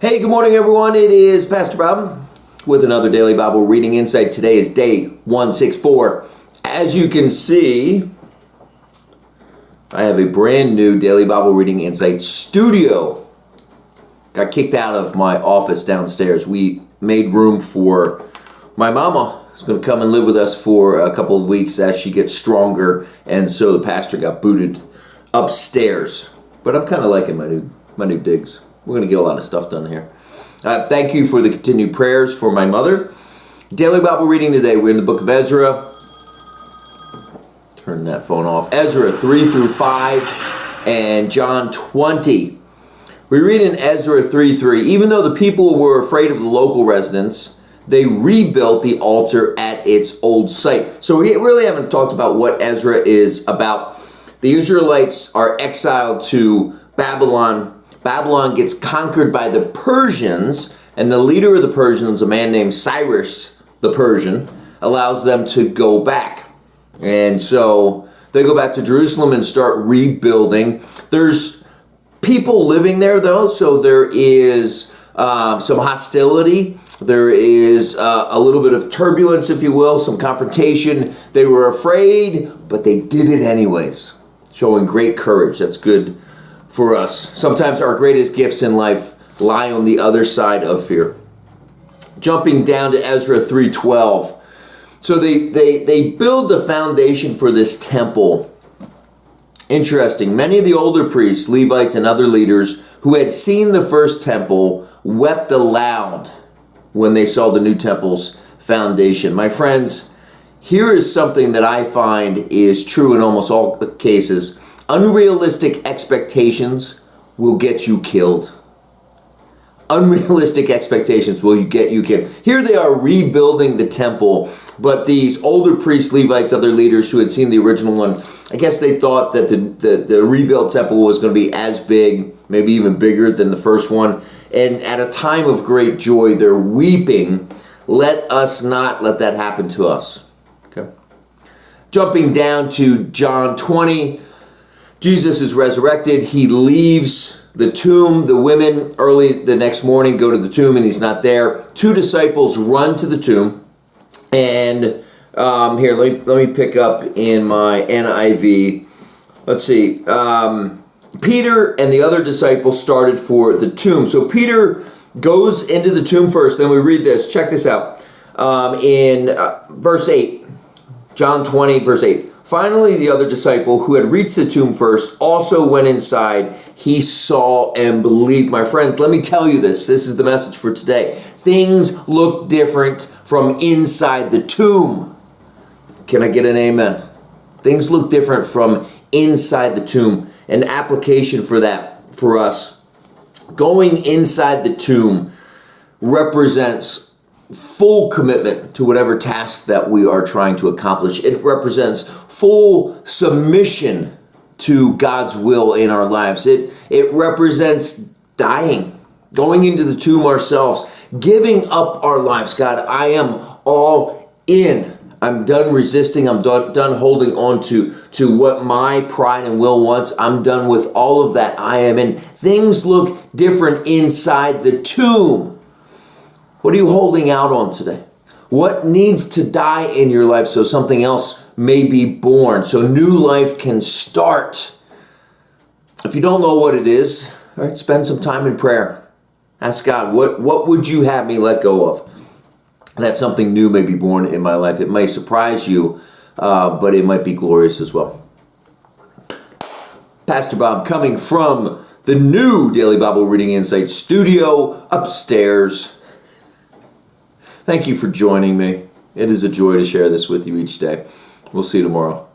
Hey, good morning, everyone. It is Pastor Bob with another Daily Bible Reading Insight. Today is day 164. As you can see, I have a brand new Daily Bible Reading Insight studio. Got kicked out of my office downstairs. We made room for my mama, who's going to come and live with us for a couple of weeks as she gets stronger, and so the pastor got booted upstairs. But I'm kind of liking my new digs. We're going to get a lot of stuff done here. Thank you for the continued prayers for my mother. Daily Bible reading today. We're in the book of Ezra. Turn that phone off. Ezra 3 through 5 and John 20. We read in Ezra 3:3, even though the people were afraid of the local residents, they rebuilt the altar at its old site. So we really haven't talked about what Ezra is about. The Israelites are exiled to Babylon. Babylon gets conquered by the Persians, and the leader of the Persians, a man named Cyrus the Persian, allows them to go back. And so they go back to Jerusalem and start rebuilding. There's people living there, though, so there is some hostility. There is a little bit of turbulence, if you will, some confrontation. They were afraid, but they did it anyways, showing great courage. That's good for us. Sometimes our greatest gifts in life lie on the other side of fear. Jumping down to Ezra 3:12. So they build the foundation for this temple. Interesting. Many of the older priests, Levites, and other leaders who had seen the first temple wept aloud when they saw the new temple's foundation. My friends, here is something that I find is true in almost all cases. Unrealistic expectations will get you killed. Unrealistic expectations will get you killed. Here they are rebuilding the temple, but these older priests, Levites, other leaders who had seen the original one, I guess they thought that the rebuilt temple was going to be as big, maybe even bigger than the first one. And at a time of great joy, they're weeping. Let us not let that happen to us. Okay. Jumping down to John 20. Jesus is resurrected. He leaves the tomb. The women early the next morning go to the tomb and he's not there. Two disciples run to the tomb. And here, let me pick up in my NIV. Let's see. Peter and the other disciples started for the tomb. So Peter goes into the tomb first. Then we read this. Check this out. In verse 8. John 20, verse 8. Finally, the other disciple who had reached the tomb first also went inside. He saw and believed. My friends, let me tell you this. This is the message for today. Things look different from inside the tomb. Can I get an amen? Things look different from inside the tomb. An application for that for us. Going inside the tomb represents full commitment to whatever task that we are trying to accomplish. It represents full submission to God's will in our lives. It represents dying, going into the tomb ourselves, giving up our lives. God, I am all in. I'm done resisting. I'm done holding on to what my pride and will wants. I'm done with all of that. I am in. Things look different inside the tomb. What are you holding out on today? What needs to die in your life so something else may be born, so new life can start? If you don't know what it is, all right, spend some time in prayer. Ask God, what would you have me let go of? That something new may be born in my life. It may surprise you, but it might be glorious as well. Pastor Bob coming from the new Daily Bible Reading Insight studio upstairs. Thank you for joining me. It is a joy to share this with you each day. We'll see you tomorrow.